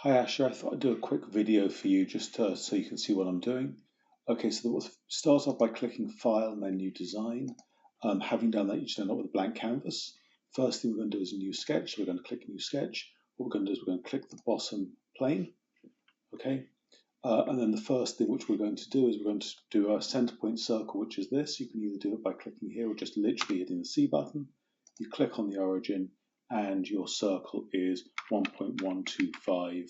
Hi Asher, I thought I'd do a quick video for you just so you can see what I'm doing. Okay, so we'll start off by clicking File, then New Design. Having done that, you just end up with a blank canvas. First thing we're going to do is a new sketch. So we're going to click New Sketch. What we're going to do is we're going to click the bottom plane. Okay, and then the first thing which we're going to do is we're going to do a center point circle, which is this. You can either do it by clicking here or just literally hitting the C button. You click on the origin and your circle is 1.125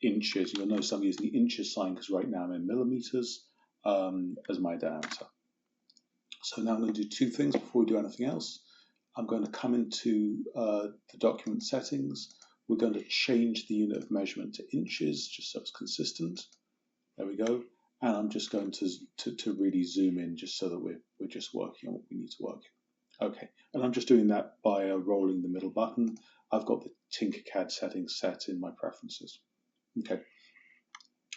inches. You'll notice I'm using the inches sign because right now I'm in millimeters as my diameter. So now I'm going to do two things before we do anything else. I'm going to come into the document settings. We're going to change the unit of measurement to inches, just so it's consistent. There we go. And I'm just going to really zoom in just so that we're just working on what we need to work in. Okay, and I'm just doing that by rolling the middle button. I've got the Tinkercad settings set in my preferences. Okay,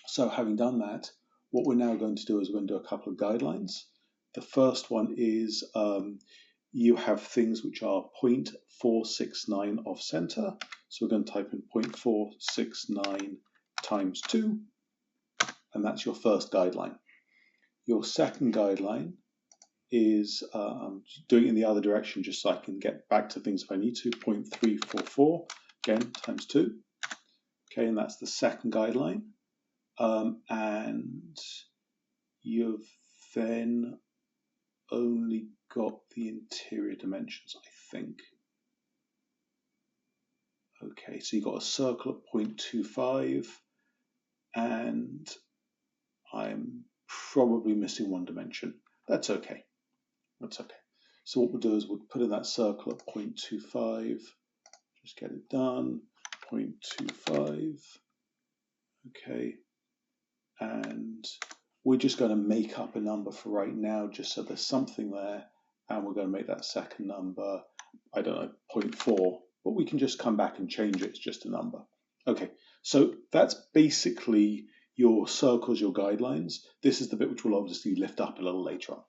so having done that, what we're now going to do is we're going to do a couple of guidelines. The first one is you have things which are 0.469 off center. So we're going to type in 0.469 times 2, and that's your first guideline. Your second guideline is I'm doing it in the other direction just so I can get back to things if I need to. 0.344 again times 2. Okay, and that's the second guideline. And you've then only got the interior dimensions, I think. Okay, so you've got a circle at 0.25, and I'm probably missing one dimension. That's okay. That's okay. So what we'll do is we'll put in that circle at 0.25. Just get it done. 0.25. Okay. And we're just going to make up a number for right now, just so there's something there. And we're going to make that second number, I don't know, 0.4. But we can just come back and change it. It's just a number. Okay, so that's basically your circles, your guidelines. This is the bit which we'll obviously lift up a little later on.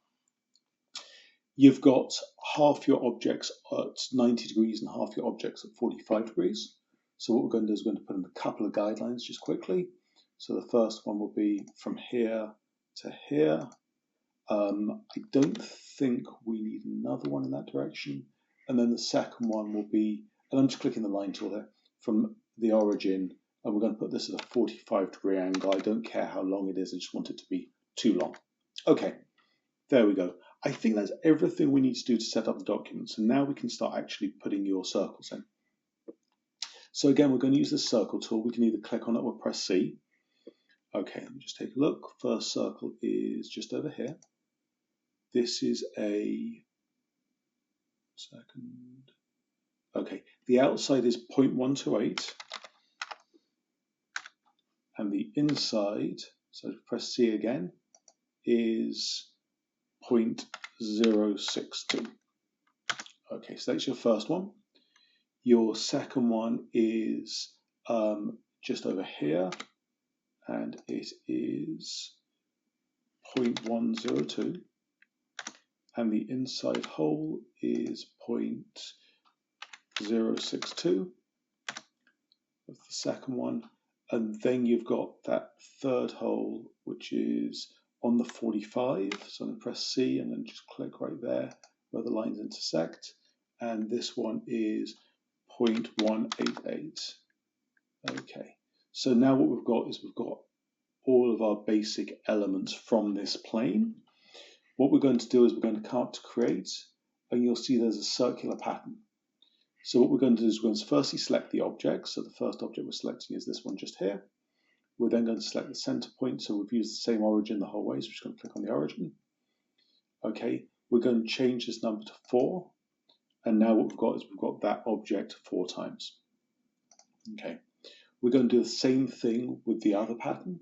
You've got half your objects at 90 degrees and half your objects at 45 degrees. So what we're going to do is we're going to put in a couple of guidelines just quickly. So the first one will be from here to here. I don't think we need another one in that direction. And then the second one will be, and I'm just clicking the line tool there, from the origin, and we're going to put this at a 45-degree angle. I don't care how long it is, I just want it to be too long. Okay, there we go. I think that's everything we need to do to set up the document. So now we can start actually putting your circles in. So again, we're going to use the circle tool. We can either click on it or press C. Okay, let me just take a look. First circle is just over here. This is a second. Okay, the outside is 0.128 and the inside, so press C again, is 0.062. Okay, so that's your first one. Your second one is just over here, and it is 0.102. And the inside hole is 0.062 of the second one. And then you've got that third hole, which is on the 45. So I'm going to press C and then just click right there where the lines intersect. And this one is 0.188. Okay, so now what we've got is we've got all of our basic elements from this plane. What we're going to do is we're going to come up to create, and you'll see there's a circular pattern. So what we're going to do is we're going to firstly select the object. So the first object we're selecting is this one just here. We're then going to select the center point. So we've used the same origin the whole way. So we're just going to click on the origin. Okay, we're going to change this number to 4. And now what we've got is we've got that object 4 times. Okay, we're going to do the same thing with the other pattern.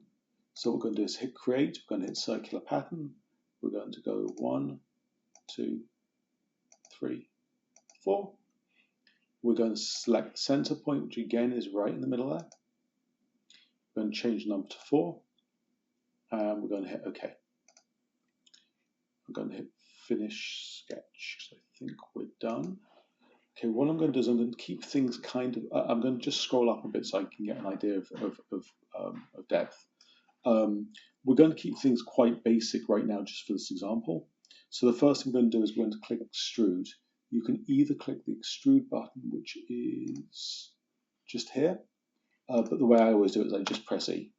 So what we're going to do is hit create. We're going to hit circular pattern. We're going to go 1, 2, 3, 4. We're going to select the center point, which again is right in the middle there. We're going to change the number to 4. And we're going to hit OK. I'm going to hit finish sketch. So I think we're done. Okay, what I'm going to do is I'm going to keep things kind of, I'm going to just scroll up a bit so I can get an idea of depth. We're going to keep things quite basic right now just for this example. So the first thing we're going to do is we're going to click extrude. You can either click the extrude button, which is just here, but the way I always do it is I just press E.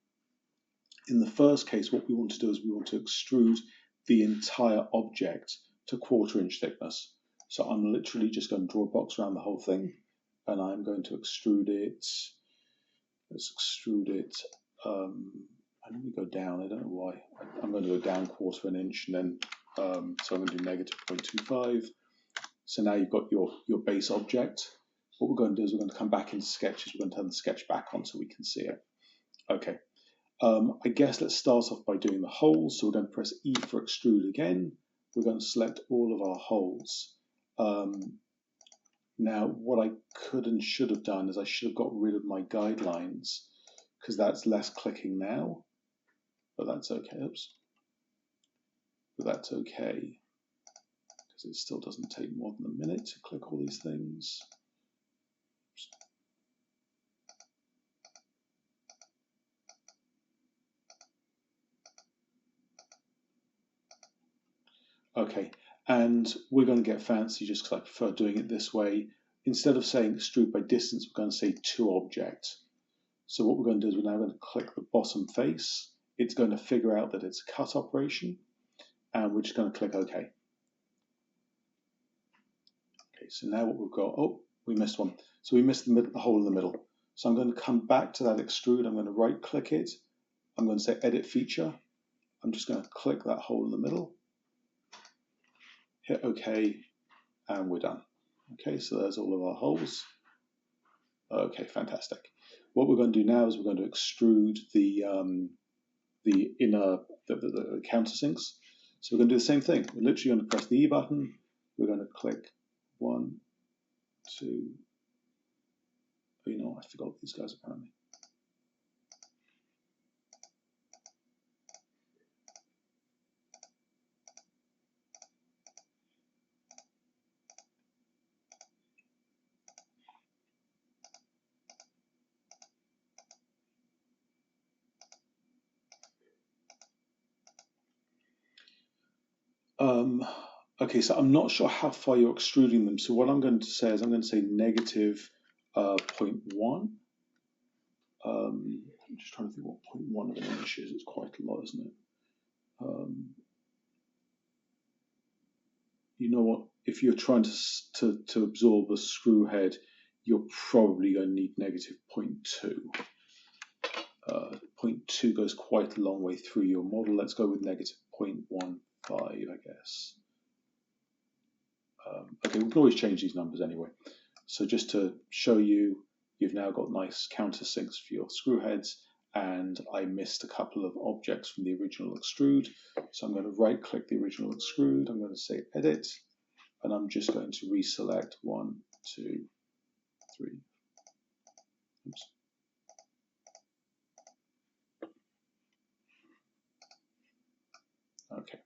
In the first case, what we want to do is we want to extrude the entire object to 1/4 inch thickness. So I'm literally just going to draw a box around the whole thing, and I'm going to extrude it. Let's extrude it. And let me go down. I don't know why. I'm going to go down 1/4 inch, and then so I'm going to do negative 0.25. So now you've got your base object. What we're going to do is we're going to come back into Sketches. We're going to turn the sketch back on so we can see it. Okay. I guess let's start off by doing the holes. So we're going to press E for extrude again. We're going to select all of our holes. Now, what I could and should have done is I should have got rid of my guidelines because that's less clicking now. But that's okay. Oops. But that's okay because it still doesn't take more than a minute to click all these things. Oops. Okay, and we're going to get fancy just because I prefer doing it this way. Instead of saying extrude by distance, we're going to say to object. So what we're going to do is we're now going to click the bottom face. It's going to figure out that it's a cut operation, and we're just going to click OK. Okay, so now what we've got, oh, we missed one. So we missed the hole in the middle. So I'm going to come back to that extrude. I'm going to right click it. I'm going to say edit feature. I'm just going to click that hole in the middle. Hit OK, and we're done. Okay, so there's all of our holes. Okay, fantastic. What we're going to do now is we're going to extrude the inner the countersinks. So we're going to do the same thing. We're literally going to press the E button. We're going to click 1, 2. Oh, you know what? I forgot these guys apparently. Okay, so I'm not sure how far you're extruding them. So what I'm going to say is I'm going to say negative 0.1. I'm just trying to think what 0.1 of an inch is. It's quite a lot, isn't it? You know what? If you're trying to absorb a screw head, you're probably going to need negative 0.2. 0.2 goes quite a long way through your model. Let's go with negative 0.15, I guess. Okay, we can always change these numbers anyway. So just to show you, you've now got nice countersinks for your screw heads, and I missed a couple of objects from the original extrude. So I'm going to right click the original extrude. I'm going to say edit, and I'm just going to reselect 1, 2, 3. Oops. Okay,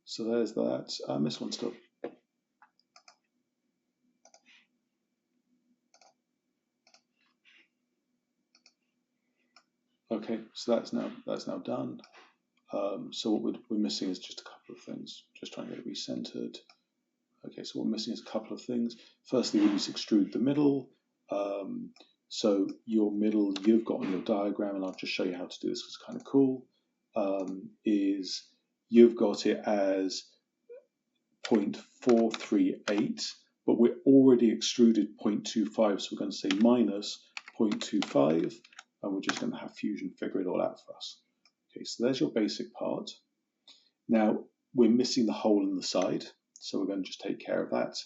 so there's that. I missed one still. Okay, so that's now done. So what we're missing is just a couple of things. Just trying to get it recentered. Okay, so what we're missing is a couple of things. Firstly, we need to extrude the middle. So your middle you've got on your diagram, and I'll just show you how to do this because it's kind of cool, is you've got it as 0.438, but we're already extruded 0.25, so we're going to say minus 0.25, and we're just going to have Fusion figure it all out for us. Okay, so there's your basic part. Now, we're missing the hole in the side, so we're going to just take care of that.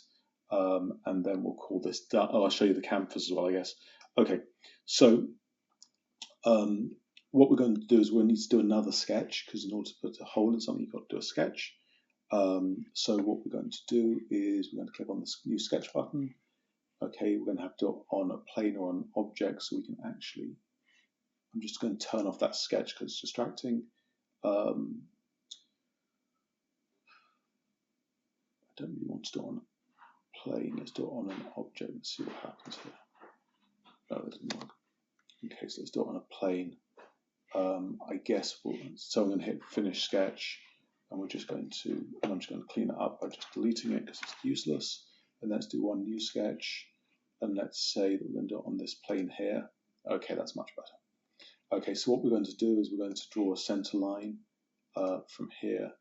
And then we'll call this done. Oh, I'll show you the canvas as well, I guess. Okay, so what we're going to do is we'll need to do another sketch, because in order to put a hole in something, you've got to do a sketch. So what we're going to do is we're going to click on this new sketch button. Okay, we're going to have to do it on a plane or on object, so we can actually, I'm just going to turn off that sketch because it's distracting. I don't really want to do it on a plane. Let's do it on an object and see what happens here. No, that didn't work. Okay, so let's do it on a plane. I guess so I'm going to hit finish sketch, and I'm just going to clean it up by just deleting it because it's useless. And let's do one new sketch, and let's say that we're going to do it on this plane here. Okay, that's much better. Okay, so what we're going to do is we're going to draw a center line from here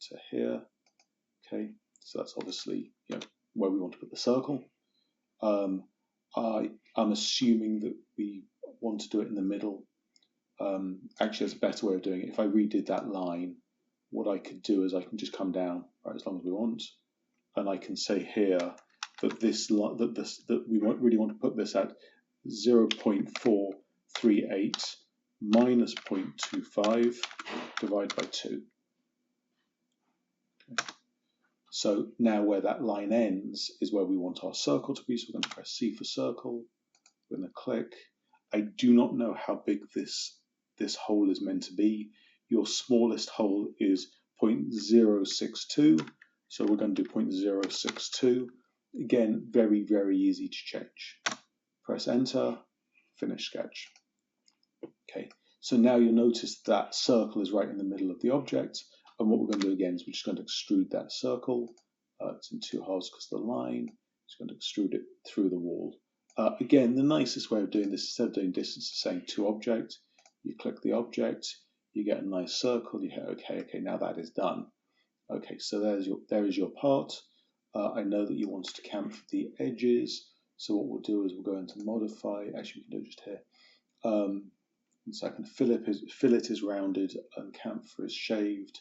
to here. Okay, so that's obviously where we want to put the circle. I'm assuming that we want to do it in the middle. Actually, there's a better way of doing it. If I redid that line, what I could do is I can just come down, right, as long as we want, and I can say here that that we really want to put this at 0.438 minus 0.25 divided by 2. Okay. So now where that line ends is where we want our circle to be. So we're going to press C for circle. We're going to click. I do not know how big this hole is meant to be. Your smallest hole is 0.062. So we're going to do 0.062. Again, very, very easy to change. Press enter, finish sketch. Okay, so now you'll notice that circle is right in the middle of the object. And what we're going to do again is we're just going to extrude that circle. It's in 2 halves because of the line. It's going to extrude it through the wall. Again, the nicest way of doing this, instead of doing distance, is saying to object. You click the object, you get a nice circle. You hit OK. Now that is done. Okay, so there is your part. I know that you wanted to chamfer the edges. So what we'll do is we'll go into modify. Actually, we can do it just here. So I can fillet is rounded and chamfer is shaved.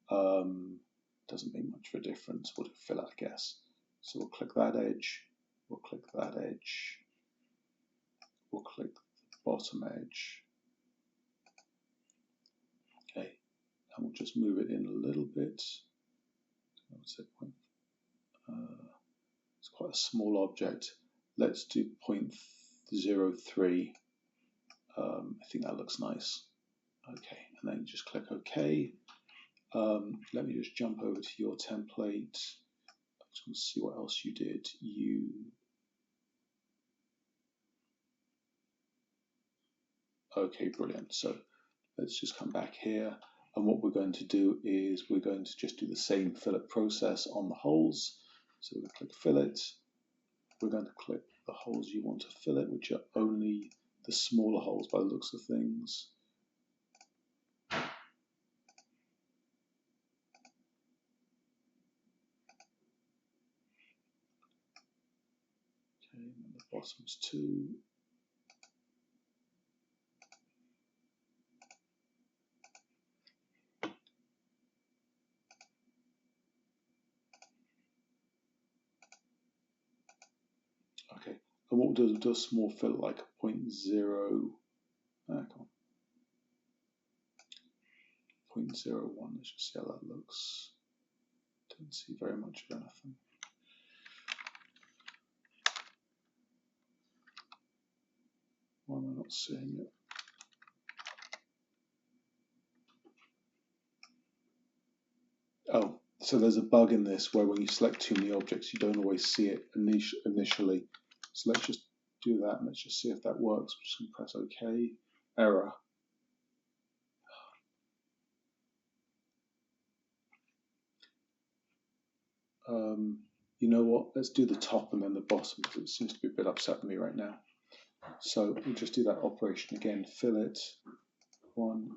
Doesn't make much of a difference. We'll do fillet, I guess. So we'll click that edge. We'll click that edge. We'll click the bottom edge. Okay, and we'll just move it in a little bit. It's quite a small object. Let's do 0.03. I think that looks nice. Okay, and then just click OK. Let me just jump over to your template. I just want to see what else you did. Okay, brilliant. So let's just come back here. And what we're going to do is we're going to just do the same fillet process on the holes. So we're going to click fillet. We're going to click the holes you want to fillet, which are only the smaller holes by the looks of things. Okay, and the bottom's 2. Okay, and what we'll do is we'll do a small fillet like 0.0. Come on. 0.01. Let's just see how that looks. Don't see very much of anything. Why am I not seeing it? Oh, so there's a bug in this where when you select too many objects, you don't always see it initially. So let's just do that and let's just see if that works. We're just going to press OK. Error. You know what? Let's do the top and then the bottom because it seems to be a bit upset with me right now. So we'll just do that operation again. Fillet. 1,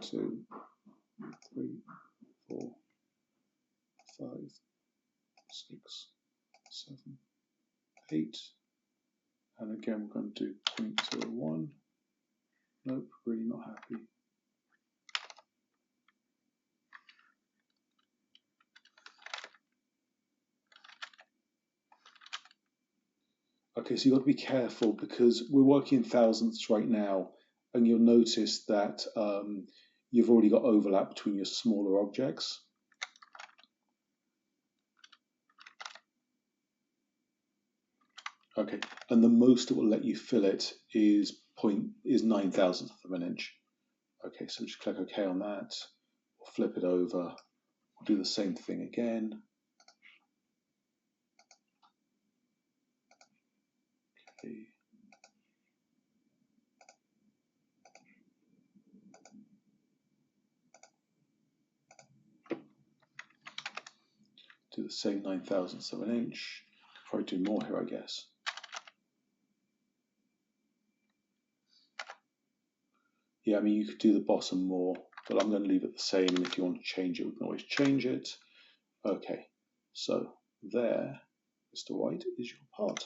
2, 3, 4, 5, 6, 7, 8. And again, we're going to do 0.01. Nope, really not happy. Okay, so you've got to be careful because we're working in thousandths right now, and you'll notice that you've already got overlap between your smaller objects. Okay, and the most it will let you fillet is 9 thousandths of an inch. Okay, so just click OK on that. We'll flip it over. We'll do the same thing again. do the same 9/1000 of an inch. Probably do more here, I guess. Yeah, I mean, you could do the bottom more, but I'm going to leave it the same. And if you want to change it, we can always change it. Okay, so there, Mr. White, is your part.